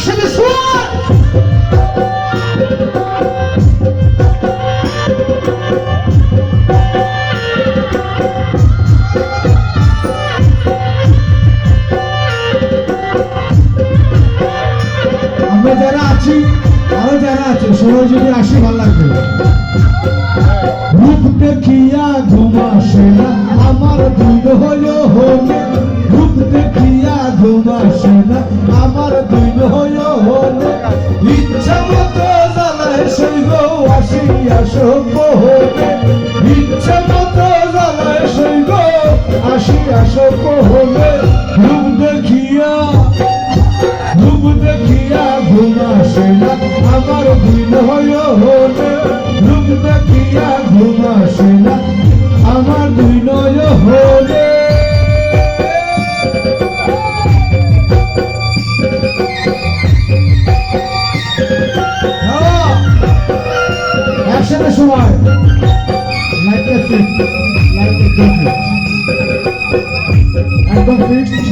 একসাথে শোয়া আমরা যারা আছি আরো যারা আছে সবাই যদি আসি ভালো লাগবে রূপ দেখিয়া ঘুমাসে না আমার দিন হলো হলে রূপ দেখিয়া ঘুমাসে না আমার দিন হলো হলে ইচ্ছা মতো জ্বালায় সইব আসি আসো হলে ইচ্ছা মতো জ্বালায় সইব আসি আসো হলে রূপ দেখিয়া ঘুমাসে না আমার দিন হলো হলে রূপ দেখিয়া ঘুমাসে না আমার দিন হলে একসাথে সময় একদম ফিক্সড